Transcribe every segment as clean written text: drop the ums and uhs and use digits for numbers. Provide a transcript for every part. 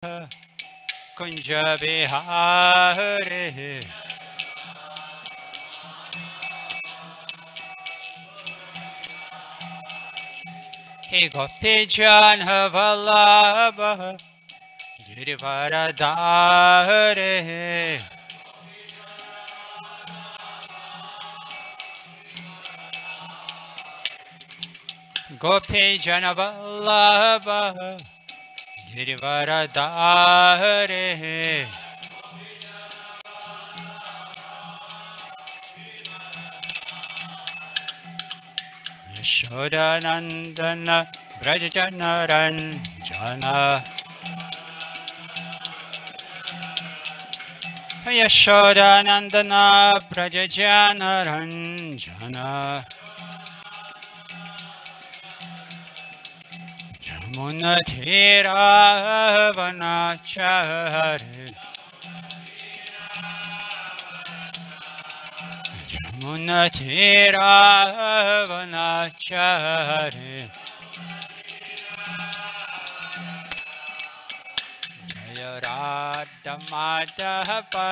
Kunja Bihare. He Gopi Jana Vallabha Girivaradhare. Gopi Jana Vallabha Girivaradhare. Yashodanandana Brajajanaranjana. Yashodanandana Brajajanaranjana. Jamunatira Vanachari. Jamunatira Vanachari. Jaya Radha Madhava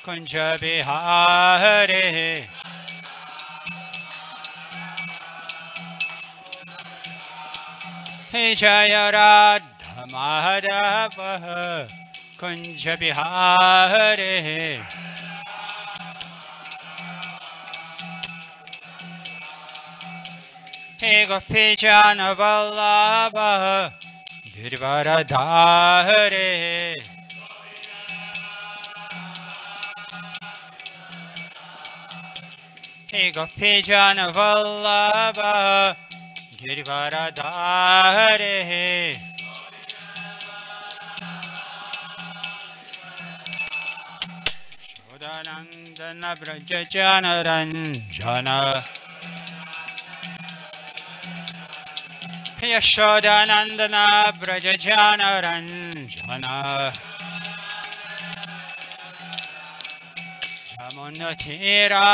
Kunja Bihare. Hey Jaya Radha Madhava Kunja Bihare. Hey Gopi Jana Vallabha Girivaradhare. Hey Gopi Jana Vallabha Girivaradhare. Shodanandana Brajajanaranjana. Yashodanandana Brajajanaranjana. Jamunatira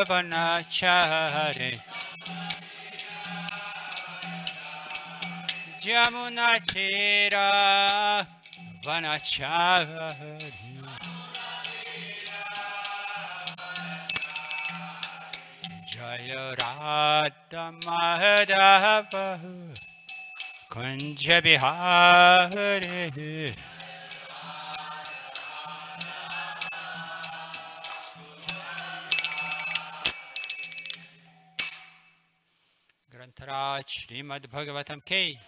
Vanachari. Jamunatira Vanachari. Jaya Radha Madhava Kunja Bihare. Grantaraj Srimad Bhagavatam Ki.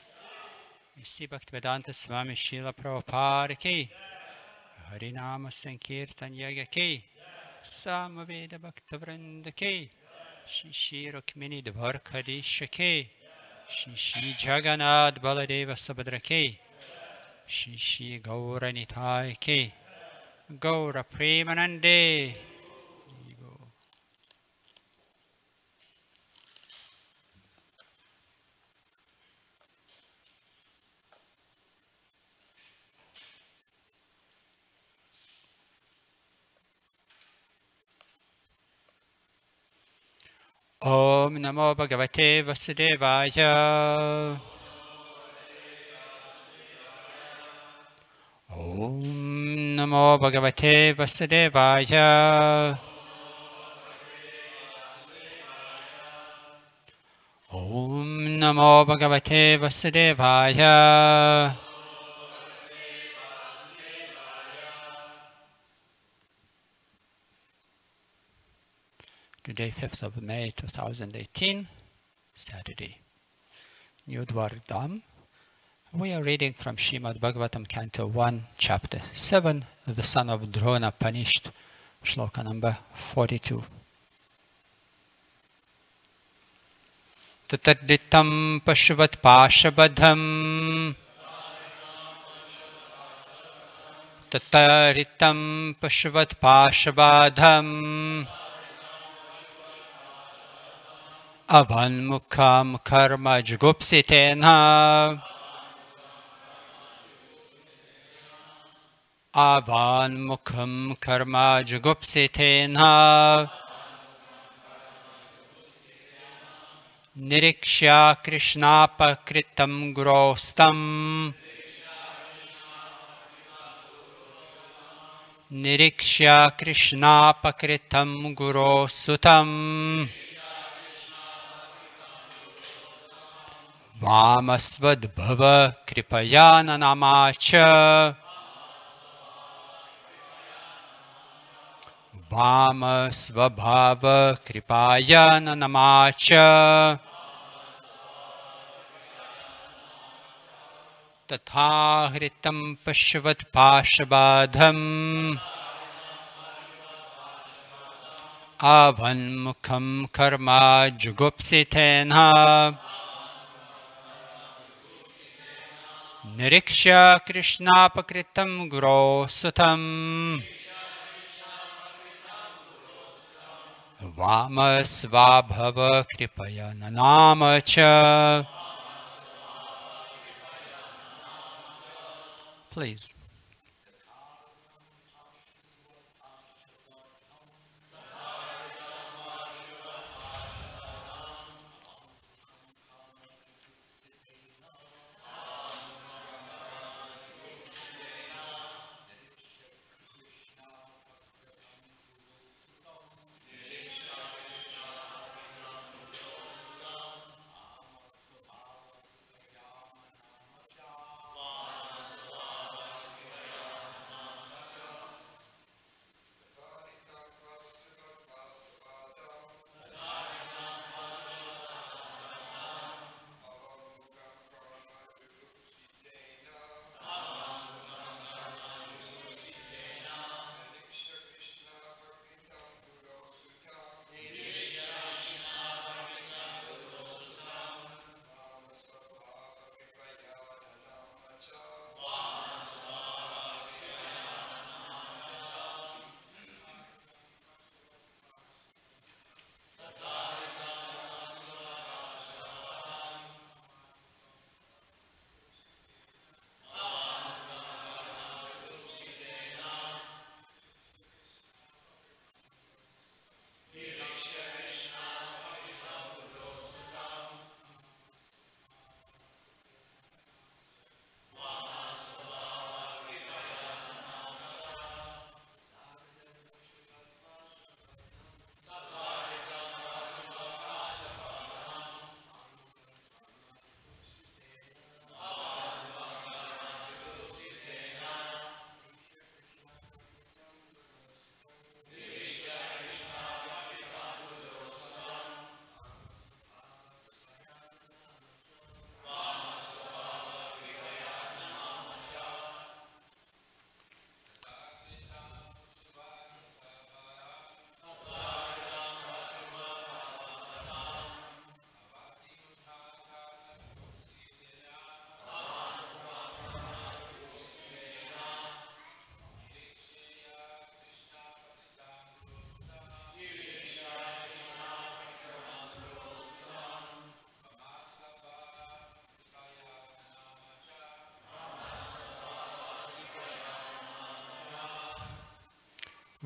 Isi Bhaktivedanta Swami Srila Prabhupada Ki. Harinama Sankirtan Yaga Ki. Samaveda Bhaktavrinda Ki. Shri Rukmini Dvarkadisha Ki. Shri Jagannath Baladeva Subhadra Ki. Shri Gaura Nitai Ki. Gaura Premanande. Om Namo Bhagavate Vasudevaya. Om Namo Bhagavate Vasudevaya. Om Namo Bhagavate Vasudevaya. Today, 5th of May 2018, Saturday. New Dwaradham. We are reading from Srimad Bhagavatam, Canto 1, Chapter 7, the son of Drona punished, Shloka number 42. Tatadritam Pashuvat Pashabadham. Tataritam Pashuvat Pashabadham. Avanmukham karma jugupsitena. Avanmukham karma jugupsitena. Nirikshya krishnapakritam grostam. Nirikshya Krishna Pakritam Guru Sutam Vamasvad Bhava Kripayana Namacha Vamasvabhava Kripayana Namacha Tathahritam Pashvat Pashabadham Avanmukham Karma Jugupsitena Niriksha Krishna Pakritam Guru Sutam Vamasvabhava Kripaya Nanamacha. Please.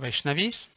Vaishnavis.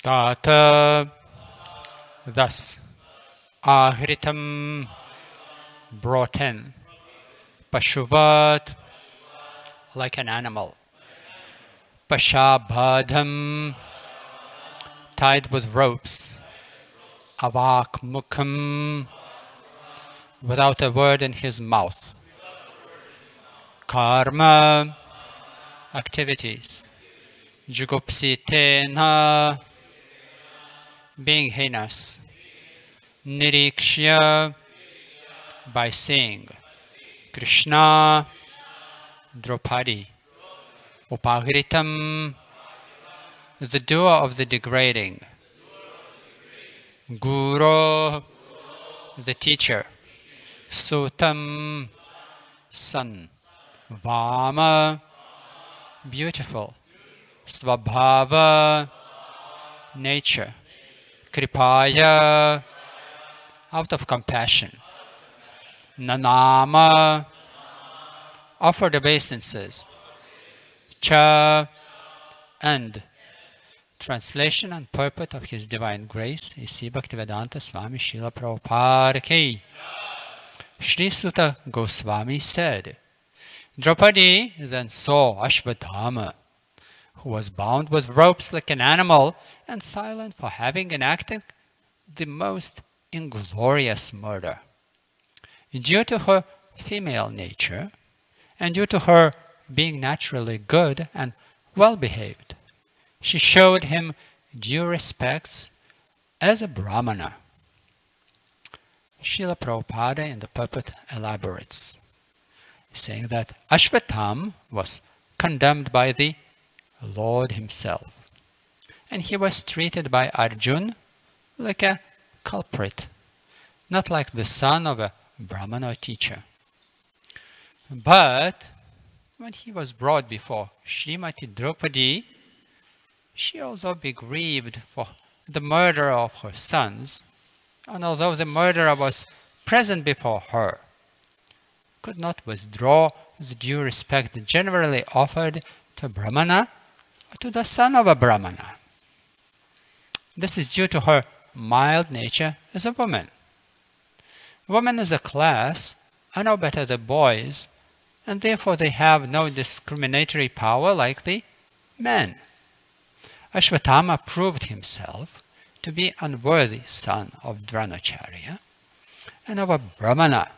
Tata, thus, Ahritam, brought in, Pashuvat, like an animal, Pashabhadam, tied with ropes, Avak Mukham, without a word in his mouth, Karma, activities, Jugupsitena, being heinous, Nirikshya, by saying, Krishna, Draupadi, Upagritam, the doer of the degrading, Guru, the teacher, Sutam, son, Vama, beautiful, Svabhava, nature, Kripaya, out of compassion, Nanama, offered obeisances, Cha, and translation and purport of His Divine Grace, A.C. Bhaktivedanta Swami Srila Prabhupada Ki. Sri Sutta Goswami said, Draupadi then saw Ashvatthama, who was bound with ropes like an animal and silent for having enacted the most inglorious murder. Due to her female nature, and due to her being naturally good and well-behaved, she showed him due respects as a Brahmana. Srila Prabhupada in the purport elaborates, saying that Ashvatthama was condemned by the Lord himself, and he was treated by Arjuna like a culprit, not like the son of a Brahmana or teacher. But when he was brought before Srimati Draupadi, she although be grieved for the murder of her sons, and although the murderer was present before her, could not withdraw the due respect generally offered to Brahmana or to the son of a Brahmana. This is due to her mild nature as a woman. Women as a class are no better than boys, and therefore they have no discriminatory power like the men. Ashvatthama proved himself to be unworthy son of Dronacharya and of a Brahmana,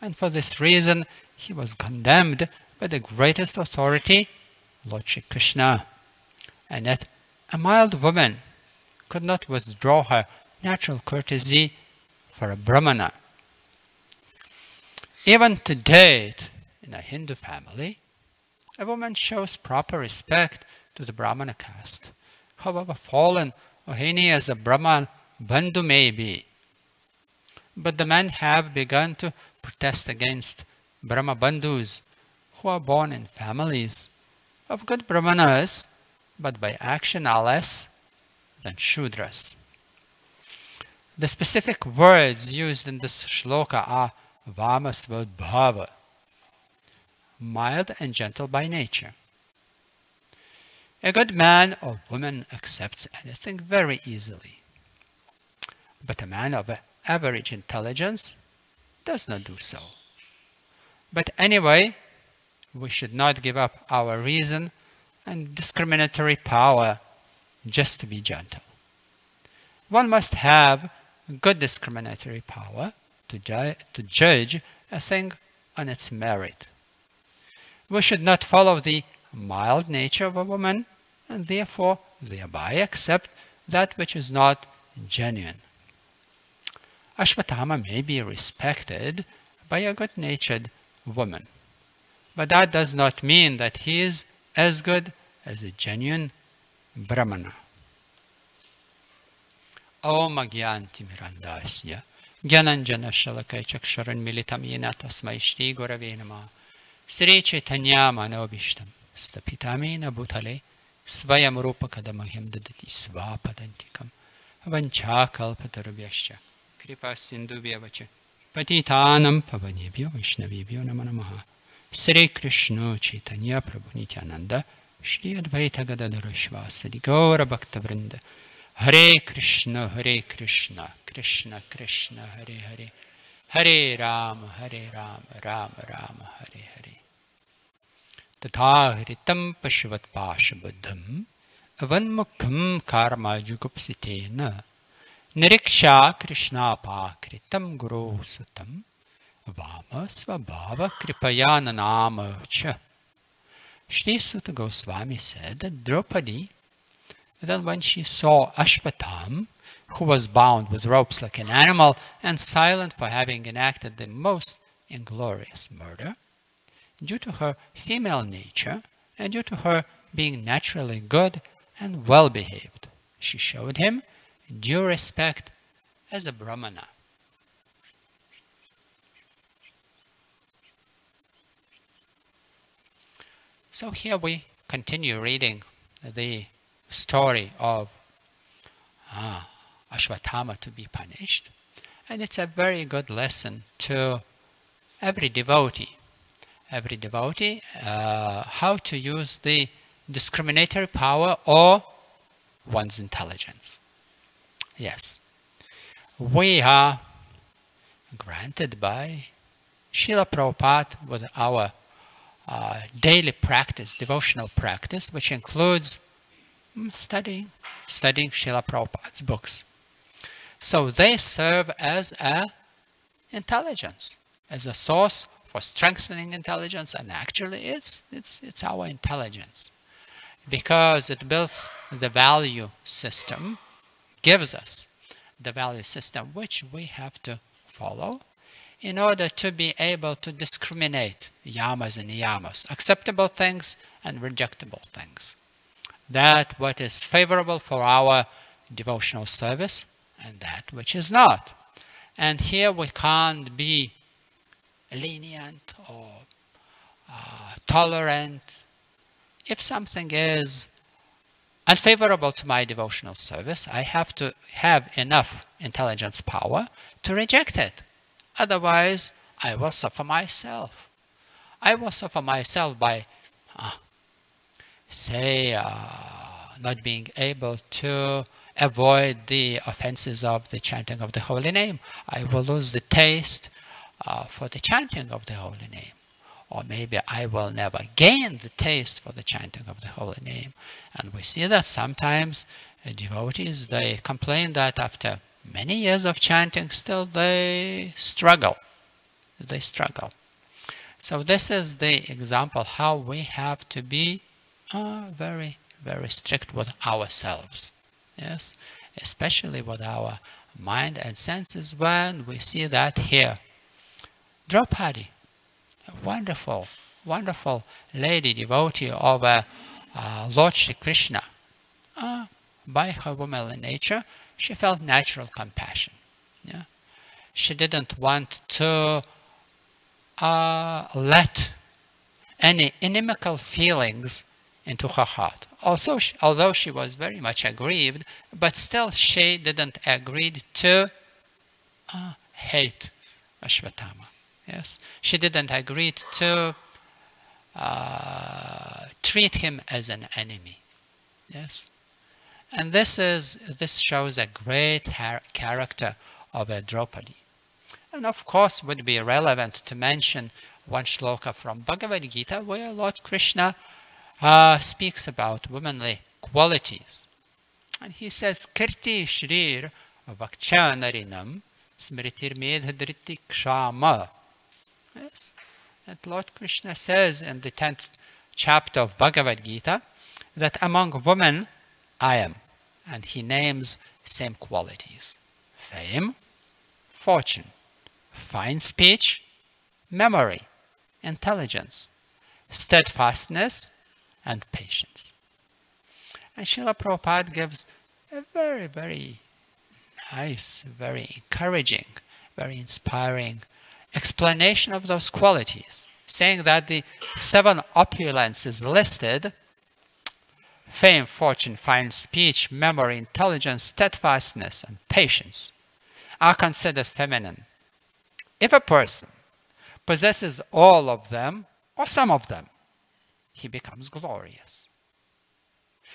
and for this reason he was condemned by the greatest authority, Lord Shri Krishna. And yet a mild woman could not withdraw her natural courtesy for a Brahmana. Even to date, in a Hindu family, a woman shows proper respect to the Brahmana caste, however fallen or heinous a Brahman Bandhu may be. But the men have begun to protest against Brahma Bandhus who are born in families of good Brahmanas, but by action are less than Shudras. The specific words used in this shloka are Vamasvadbhava, mild and gentle by nature. A good man or woman accepts anything very easily, but a man of average intelligence does not do so. But anyway, we should not give up our reason and discriminatory power just to be gentle. One must have good discriminatory power to judge a thing on its merit. We should not follow the mild nature of a woman and therefore thereby accept that which is not genuine. Ashvatthama may be respected by a good-natured woman, but that does not mean that he is as good as a genuine Brahmana. Om Agyanti Mirandasya Gyananjana Shalakai Chaksharan Militam Yena Tasmai Shri Gurave Namah Sri Caitanya Manobishtam Stapitamena Bhutale Svayam Rupa Kadamahyam Dadati Svapadantikam Vancha Kalpatarubhyascha Kripa Sindhu Vyavacha Patitanam Pavanebhyo Vaishnavibhyo Namanamaha Sri Krishna Caitanya Prabhu Nityananda Shri Advaita Gadadhara Shvasadi Gaura Bhakta Vrinda Hare Krishna, Krishna Krishna, Hare Hare, Hare Rama, Rama Rama, Hare Hare. Tathahritam Pashvat Pashabuddham Avanmukham Karma Jugupsitena Niriksha Krishna Pakritam Guru Sutam Vama Svabhava Kripayananama Cha. Shri Sutta Goswami said that Draupadi, then when she saw Ashvatham, who was bound with ropes like an animal and silent for having enacted the most inglorious murder, due to her female nature and due to her being naturally good and well-behaved, she showed him due respect as a Brahmana. So here we continue reading the story of Ashvathama to be punished, and it's a very good lesson to every devotee. How to use the discriminatory power or one's intelligence. Yes, we are granted by Srila Prabhupada with our daily practice, devotional practice, which includes studying Srila Prabhupada's books. So they serve as an intelligence, as a source for strengthening intelligence, and actually it's our intelligence, because it builds the value system, gives us the value system which we have to follow in order to be able to discriminate yamas and niyamas, acceptable things and rejectable things. That what is favorable for our devotional service and that which is not. And here we can't be lenient or tolerant. If something is unfavorable to my devotional service, I have to have enough intelligence power to reject it. Otherwise, I will suffer myself. I will suffer myself by, not being able to avoid the offenses of the chanting of the holy name. I will lose the taste for the chanting of the holy name. Or maybe I will never gain the taste for the chanting of the holy name. And we see that sometimes devotees, they complain that after many years of chanting, still they struggle. So this is the example how we have to be very, very strict with ourselves. Yes, especially with our mind and senses, when we see that here. Draupadi, a wonderful, wonderful lady devotee of Lord Shri Krishna. By her womanly nature, she felt natural compassion. Yeah? She didn't want to let any inimical feelings into her heart. Also, although she was very much aggrieved, but still she didn't agree to hate Ashvathama. Yes, she didn't agree to treat him as an enemy. Yes, and this shows a great character of a Draupadi. And of course, would be relevant to mention one shloka from Bhagavad Gita, where Lord Krishna speaks about womanly qualities. And he says, Kirti Shrir Vakchanarinam Smritir Medhadriti Kshama. Yes, and Lord Krishna says in the 10th chapter of Bhagavad Gita that among women I am. And he names same qualities: fame, fortune, fine speech, memory, intelligence, steadfastness, and patience. And Srila Prabhupada gives a very, very nice, very encouraging, very inspiring explanation of those qualities, saying that the 7 opulences listed, fame, fortune, fine speech, memory, intelligence, steadfastness, and patience, are considered feminine. If a person possesses all of them, or some of them, he becomes glorious.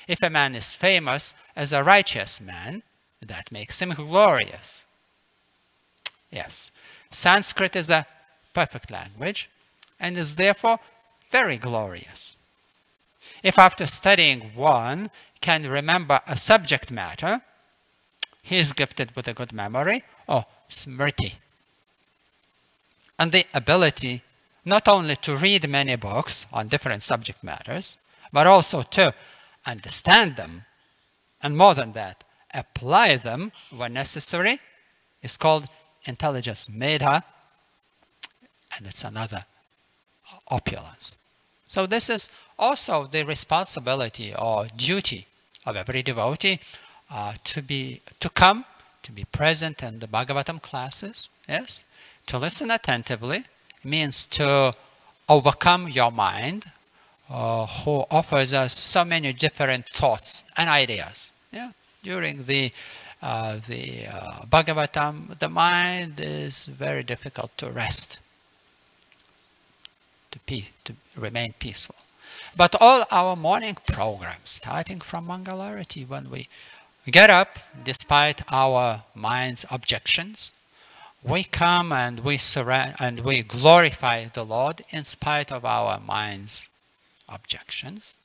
If a man is famous as a righteous man, that makes him glorious. Yes, Sanskrit is a perfect language and is therefore very glorious. If after studying one can remember a subject matter, he is gifted with a good memory, or smriti, and the ability not only to read many books on different subject matters, but also to understand them, and more than that, apply them when necessary, is called intelligence medha, and it's another opulence. So this is also the responsibility or duty of every devotee to come, to be present in the Bhagavatam classes, yes, to listen attentively, means to overcome your mind, who offers us so many different thoughts and ideas. Yeah? During the Bhagavatam, the mind is very difficult to rest, to remain peaceful. But all our morning programs, starting from Mangalarati, when we get up, despite our mind's objections, we come and we surrender and we glorify the Lord in spite of our mind's objections.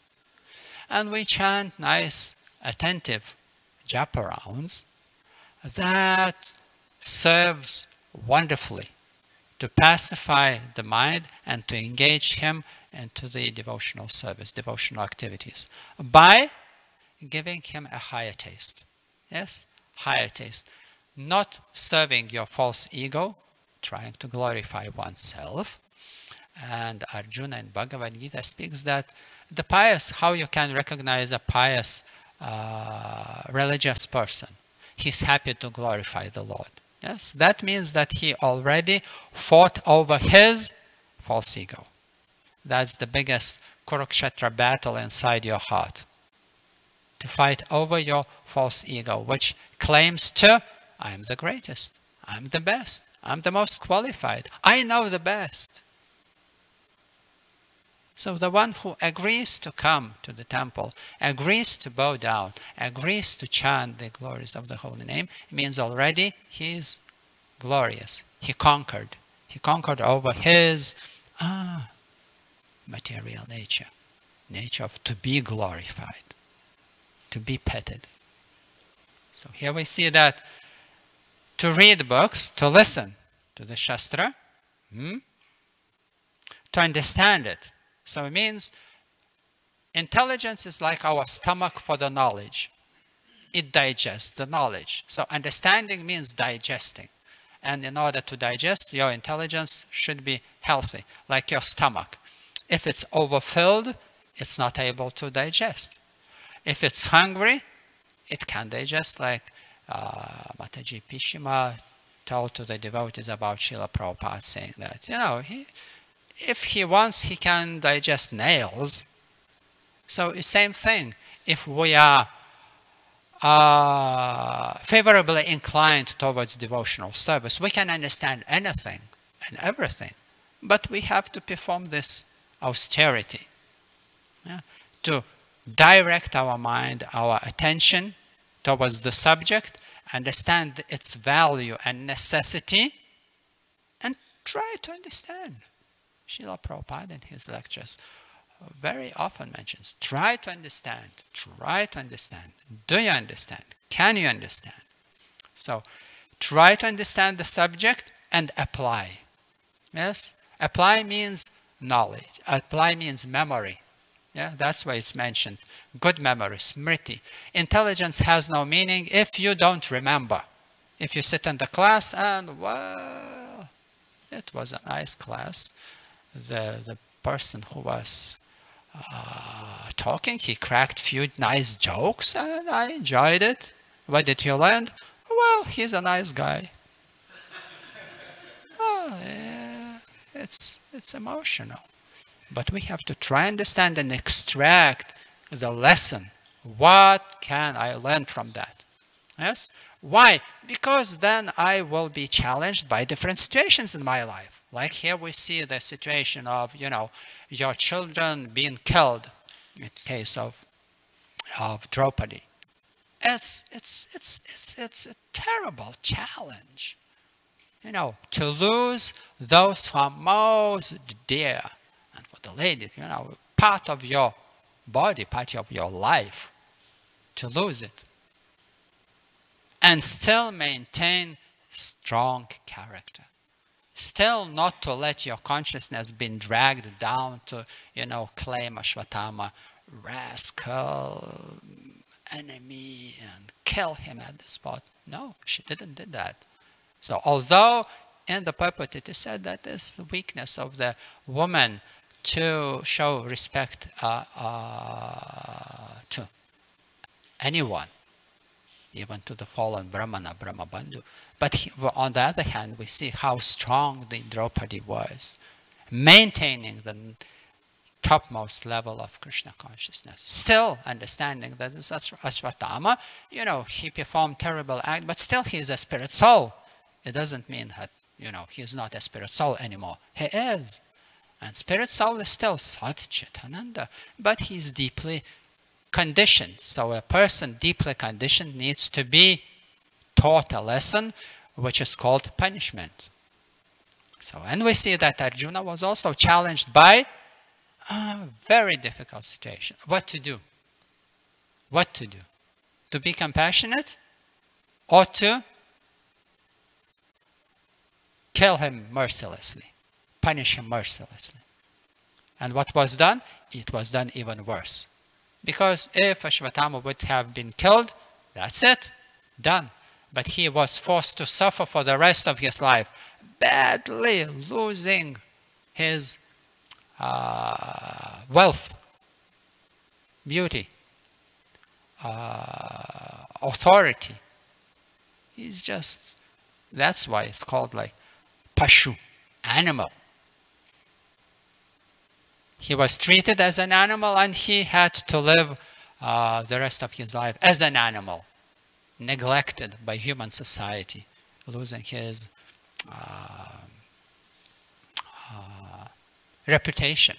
And we chant nice, attentive japa rounds that serves wonderfully to pacify the mind and to engage him into the devotional service, devotional activities, by giving him a higher taste. Yes, higher taste. Not serving your false ego, trying to glorify oneself. And Arjuna in Bhagavad Gita speaks that the pious, how you can recognize a pious religious person. He's happy to glorify the Lord. Yes, that means that he already fought over his false ego. That's the biggest Kurukshetra battle inside your heart. To fight over your false ego, which claims to, I'm the greatest, I'm the best, I'm the most qualified, I know the best. So the one who agrees to come to the temple, agrees to bow down, agrees to chant the glories of the holy name, means already he is glorious. He conquered. He conquered over his material nature, nature of to be glorified, to be petted. So here we see that to read books, to listen to the Shastra, to understand it. So it means intelligence is like our stomach for the knowledge. It digests the knowledge. So understanding means digesting. And in order to digest, your intelligence should be healthy, like your stomach. If it's overfilled, it's not able to digest. If it's hungry, it can digest, like Mataji Pishima told to the devotees about Srila Prabhupada, saying that, you know, if he wants, he can digest nails. So same thing, if we are favorably inclined towards devotional service, we can understand anything and everything, but we have to perform this austerity, to direct our mind, our attention towards the subject, understand its value and necessity, and try to understand. Srila Prabhupada in his lectures very often mentions, try to understand, try to understand. Do you understand? Can you understand? So, try to understand the subject and apply. Yes? Apply means knowledge. Apply means memory. Yeah, that's why it's mentioned. Good memory, smriti. Intelligence has no meaning if you don't remember. If you sit in the class and, well, it was a nice class. The person who was talking, he cracked few nice jokes and I enjoyed it. What did you learn? Well, he's a nice guy. Oh, yeah, it's emotional. But we have to try understand and extract the lesson. What can I learn from that? Yes? Why? Because then I will be challenged by different situations in my life. Like here we see the situation of, you know, your children being killed in case of of Draupadi. It's a terrible challenge, to lose those who are most dear, and for the lady, part of your body, part of your life, to lose it, and still maintain strong character. Still not to let your consciousness be dragged down to, claim Ashwatthama, rascal, enemy, and kill him at the spot. No, she didn't do that. So although in the purport it is said that this weakness of the woman to show respect to anyone, even to the fallen Brahmana, Brahmabandhu. But on the other hand, we see how strong the Draupadi was, maintaining the topmost level of Krishna consciousness, still understanding that this Ashwatthama, he performed terrible act, but still he is a spirit soul. It doesn't mean that, he is not a spirit soul anymore. He is. And spirit soul is still Sat Chitananda, but he is deeply conditioned. So a person deeply conditioned needs to be taught a lesson which is called punishment. So, and we see that Arjuna was also challenged by a very difficult situation. What to do? What to do? To be compassionate or to kill him mercilessly, punish him mercilessly. And what was done? It was done even worse. Because if Ashwatthama would have been killed, that's it, done. But he was forced to suffer for the rest of his life, badly losing his wealth, beauty, authority. He's just, that's why it's called like Pashu, animal. He was treated as an animal and he had to live the rest of his life as an animal, neglected by human society, losing his reputation.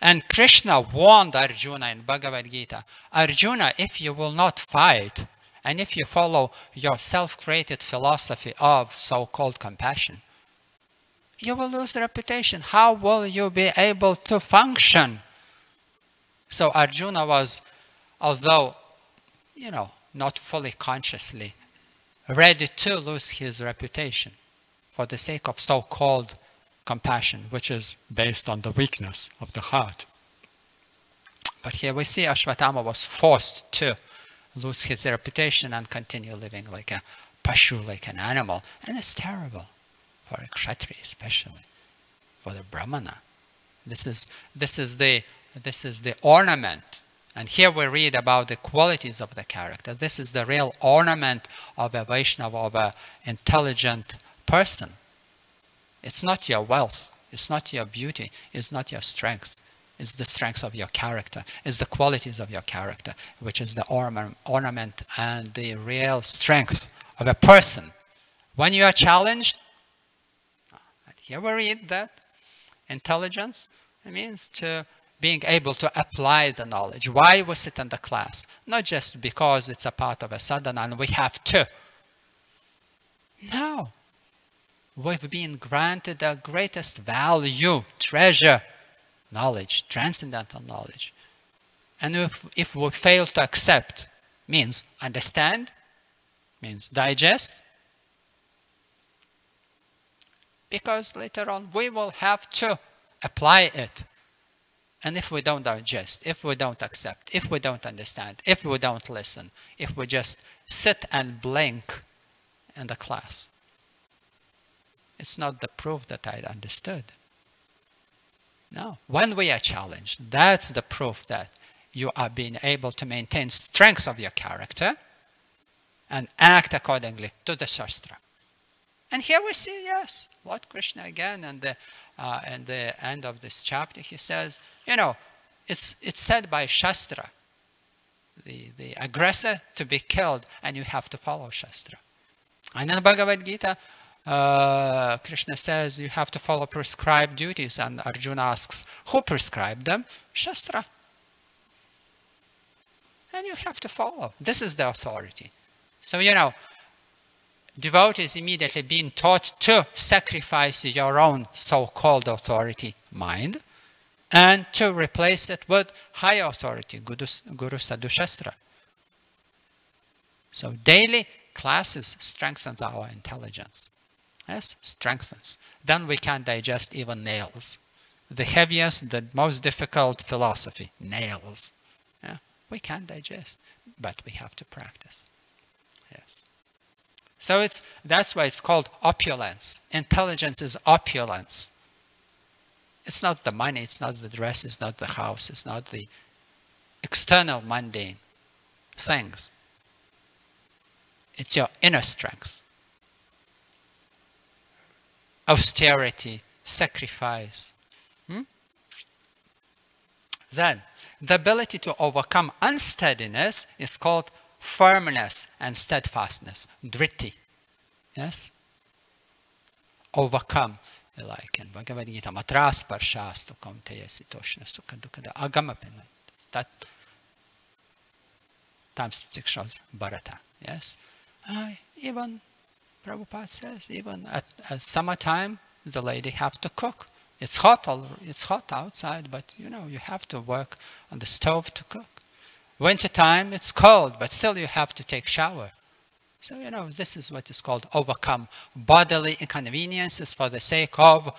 And Krishna warned Arjuna in Bhagavad Gita, Arjuna, if you will not fight, and if you follow your self-created philosophy of so-called compassion, you will lose reputation. How will you be able to function? So Arjuna was, although, not fully consciously, ready to lose his reputation for the sake of so-called compassion, which is based on the weakness of the heart. But here we see Ashwatthama was forced to lose his reputation and continue living like a pashu, like an animal. And it's terrible for a kshatriya, especially for the brahmana. This is the ornament. And here we read about the qualities of the character. This is the real ornament of a Vaishnava, of an intelligent person. It's not your wealth, it's not your beauty, it's not your strength. It's the strength of your character, it's the qualities of your character, which is the ornament and the real strength of a person. When you are challenged, here we read that intelligence, it means to being able to apply the knowledge. Why we sit in the class? Not just because it's a part of a sadhana and we have to. No. We've been granted the greatest value, treasure, knowledge, transcendental knowledge. And if we fail to accept, means understand, means digest, because later on we will have to apply it. And if we don't digest, if we don't accept, if we don't understand, if we don't listen, if we just sit and blink in the class, it's not the proof that I understood. No, when we are challenged, that's the proof that you are being able to maintain strength of your character and act accordingly to the Shastra. And here we see, yes, Lord Krishna again, and in the end of this chapter, he says, it's said by Shastra, the aggressor to be killed, and you have to follow Shastra. And in Bhagavad Gita, Krishna says you have to follow prescribed duties, and Arjuna asks, who prescribed them? Shastra. and you have to follow. This is the authority. So, you know, devotees immediately being taught to sacrifice your own so-called authority, mind, and to replace it with higher authority, Guru Sadhu Shastra. So daily classes strengthens our intelligence. Yes, strengthens. Then we can digest even nails. The heaviest, the most difficult philosophy, nails. Yeah, we can digest, but we have to practice. Yes. So that's why it's called opulence. Intelligence is opulence. It's not the money, it's not the dress, it's not the house, it's not the external mundane things. It's your inner strength. Austerity, sacrifice. Then, the ability to overcome unsteadiness is called firmness and steadfastness, dritti. Yes? Overcome. Like in Bhagavad Gita, matras parshastu kaunteya sitoshna sukha dukkha agamapena. That times 6 shows Bharata. Yes? Even Prabhupada says, even at summertime, the lady have to cook. It's hot outside, but you know, you have to work on the stove to cook. Wintertime, it's cold, but still you have to take shower. So, you know, this is what is called overcome bodily inconveniences for the sake of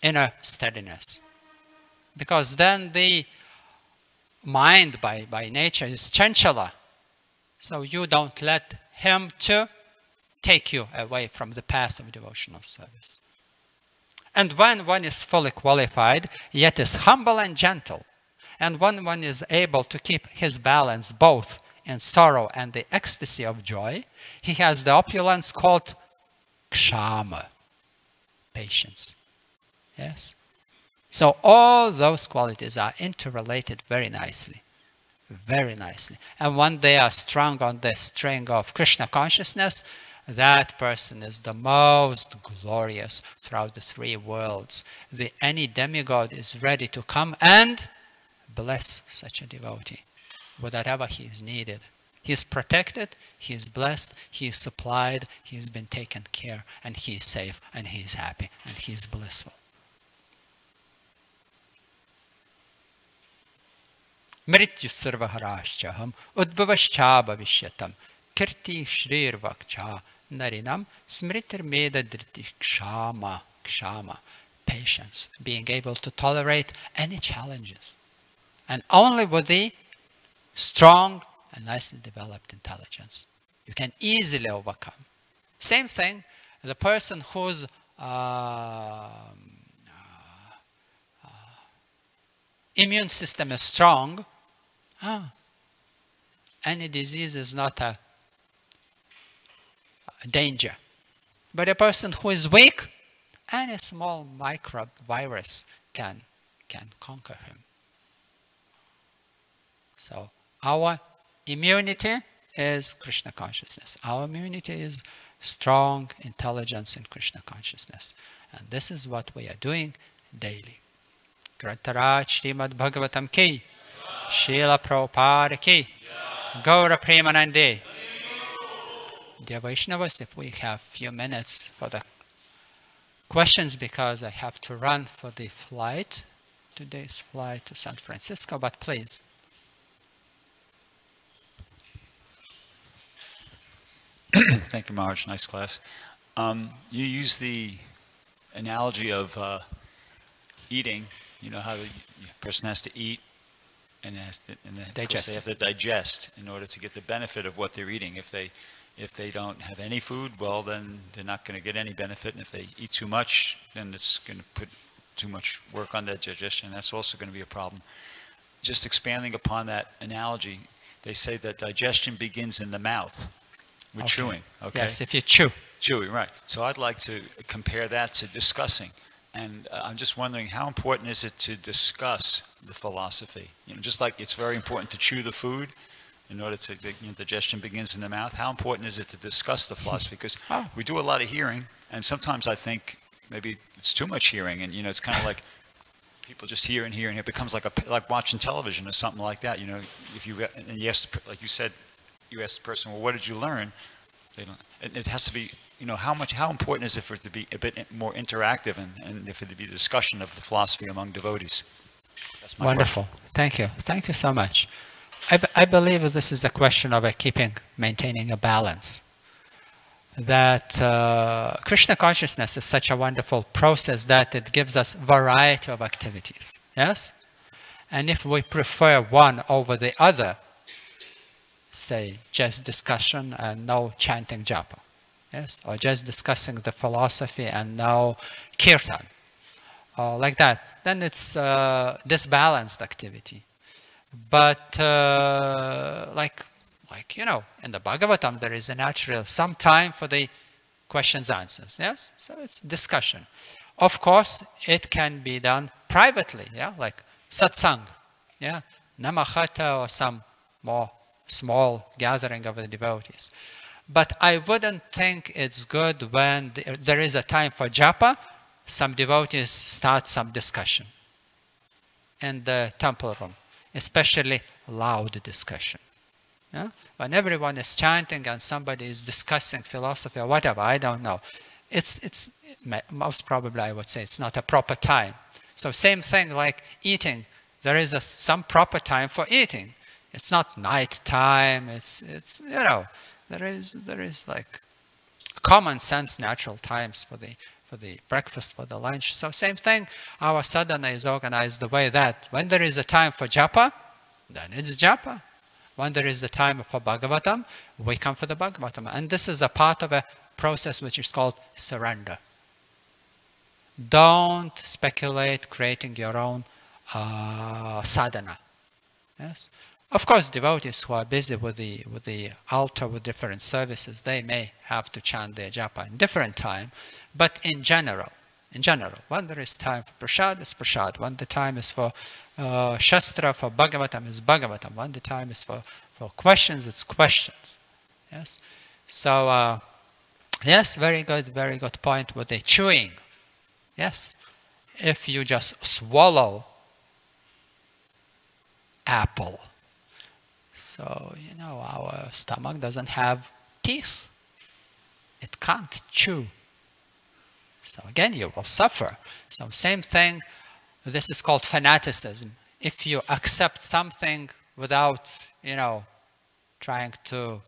inner steadiness. Because then the mind by nature is chanchala. So you don't let him to take you away from the path of devotional service. And when one is fully qualified, yet is humble and gentle, and when one is able to keep his balance both in sorrow and the ecstasy of joy, he has the opulence called kshama, patience. Yes? So all those qualities are interrelated very nicely. Very nicely. And when they are strung on the string of Krishna consciousness, that person is the most glorious throughout the 3 worlds. Any demigod is ready to come and bless such a devotee, whatever he is needed. He is protected, he is blessed, he is supplied, he has been taken care, and he is safe, and he is happy, and he is blissful. Mrityu sarvaharashchaham udbhavascha bhavishyatam kirti shrir vakcha narinam smritir meda driti kshama, patience, being able to tolerate any challenges. And only with the strong and nicely developed intelligence, you can easily overcome. Same thing, the person whose immune system is strong, any disease is not a danger. But a person who is weak, any small microbe virus can conquer him. So our immunity is Krishna consciousness. Our immunity is strong intelligence in Krishna consciousness. And this is what we are doing daily. Grantaraj Srimad Bhagavatam ki, Srila Prabhupada ki, Gaura Premanande. Dear Vaishnavas, if we have few minutes for the questions, because I have to run for the flight, today's flight to San Francisco, but please. Thank you, Maharaj. Nice class. You use the analogy of eating. You know how the person has to eat and they have to digest in order to get the benefit of what they're eating. If they don't have any food, well, then they're not going to get any benefit. And if they eat too much, then it's going to put too much work on that digestion. That's also going to be a problem. Just expanding upon that analogy, they say that digestion begins in the mouth. With chewing, okay? Yes, if you chew. Chewing, right. So I'd like to compare that to discussing. And I'm just wondering, how important is it to discuss the philosophy? You know, just like it's very important to chew the food in order to, digestion begins in the mouth. How important is it to discuss the philosophy? Because we do a lot of hearing, and sometimes I think maybe it's too much hearing, and it's kind of like people just hear and hear, and it becomes like watching television or something like that. You know, if you and you ask, like you said, you ask the person, well, what did you learn? They don't. It has to be, you know, how important is it for it to be a bit more interactive and for it to be a discussion of the philosophy among devotees? That's my Wonderful. question. Thank you so much. I believe this is the question of maintaining a balance. That Krishna consciousness is such a wonderful process that it gives us variety of activities. Yes? And if we prefer one over the other, say just discussion and no chanting japa, yes, or just discussing the philosophy and no kirtan, or like that, then it's disbalanced activity. But like you know, in the Bhagavatam there is a natural some time for the questions answers, yes, so it's discussion. Of course it can be done privately, yeah, like satsang, yeah, namahata, or some more small gathering of the devotees. But I wouldn't think it's good when there is a time for japa, some devotees start some discussion in the temple room, especially loud discussion. Yeah? When everyone is chanting and somebody is discussing philosophy or whatever, I don't know. It's most probably I would say it's not a proper time. So same thing like eating. There is some proper time for eating. It's not night time. It's you know, there is like common sense natural times for the breakfast, for the lunch. So same thing, our sadhana is organized the way that when there is a time for japa, then it's japa. When there is the time for Bhagavatam, we come for the Bhagavatam. And this is a part of a process which is called surrender. Don't speculate creating your own sadhana. Yes? Of course, devotees who are busy with the altar, with different services, they may have to chant their japa in different time. But in general, when there is time for prasad, it's prasad. When the time is for Shastra, for Bhagavatam, is Bhagavatam. When the time is for questions, it's questions. Yes. So yes, very good point with the chewing. Yes. If you just swallow apple, so you know our stomach doesn't have teeth. It can't chew. So again, you will suffer. So same thing, this is called fanaticism. If you accept something without, you know, trying to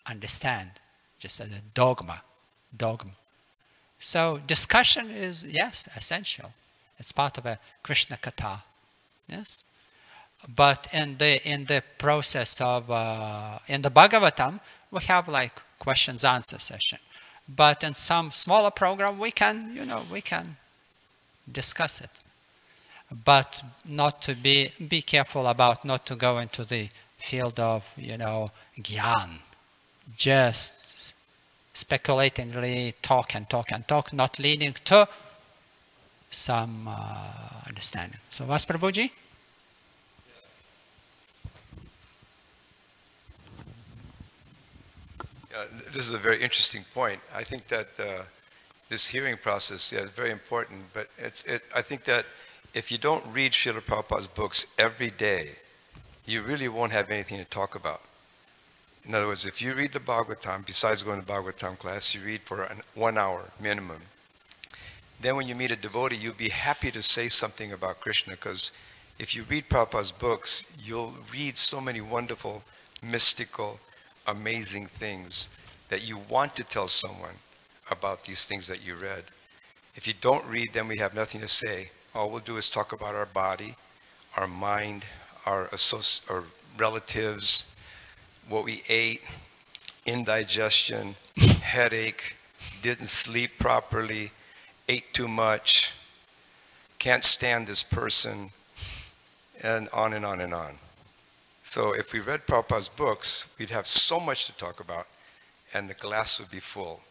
understand, just as a dogma. So discussion is, yes, essential. It's part of a Krishna Katha, yes. But in the process of, in the Bhagavatam, we have like questions answer session. But in some smaller program, we can, you know, we can discuss it. But not to be careful about not to go into the field of, you know, gyan. Just speculatingly talk, not leading to some understanding. So, Vas Prabhuji? This is a very interesting point. I think that this hearing process is very important, but I think that if you don't read Srila Prabhupada's books every day, you really won't have anything to talk about. In other words, if you read the Bhagavatam, besides going to Bhagavatam class, you read for 1 hour minimum. Then when you meet a devotee, you'll be happy to say something about Krishna, because if you read Prabhupada's books, you'll read so many wonderful, mystical, amazing things that you want to tell someone about these things that you read. If you don't read, then we have nothing to say. All we'll do is talk about our body, our mind, our relatives, what we ate, indigestion, headache, didn't sleep properly, ate too much, can't stand this person, and on and on and on. So if we read Prabhupada's books, we'd have so much to talk about, and the glass would be full.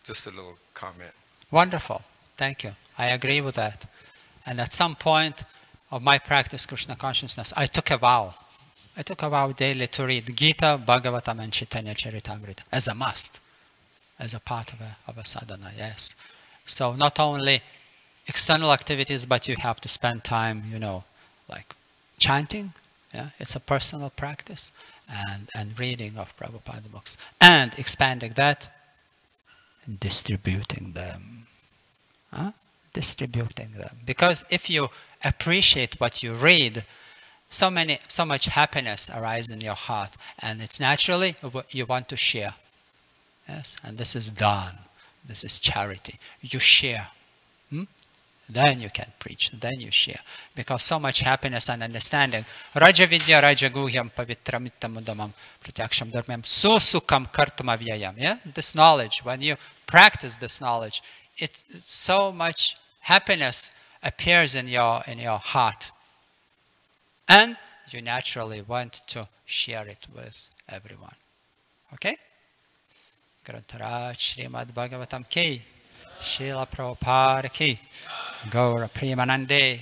Just a little comment. Wonderful. Thank you. I agree with that. And at some point of my practice, Krishna consciousness, I took a vow. I took a vow daily to read Gita, Bhagavatam, and Caitanya Charitamrita as a must, as a part of a sadhana, yes. So not only external activities, but you have to spend time, like chanting. Yeah, it's a personal practice, and reading of Prabhupada books, and expanding that, and distributing them. Distributing them. Because if you appreciate what you read, so much happiness arises in your heart, and it's naturally you want to share. Yes, and this is dhan. This is charity. You share. Then you can preach. Then you share. Because so much happiness and understanding. Raja vidya raja guhyam pavitramittamudamam pratyaksham dharmam susukam kartamavyayam. Yeah, this knowledge. When you practice this knowledge, so much happiness appears in your heart, and you naturally want to share it with everyone. Okay? Grantaraj Srimad Bhagavatam ki, Srila Prabhupada ki, Gaura Premanande.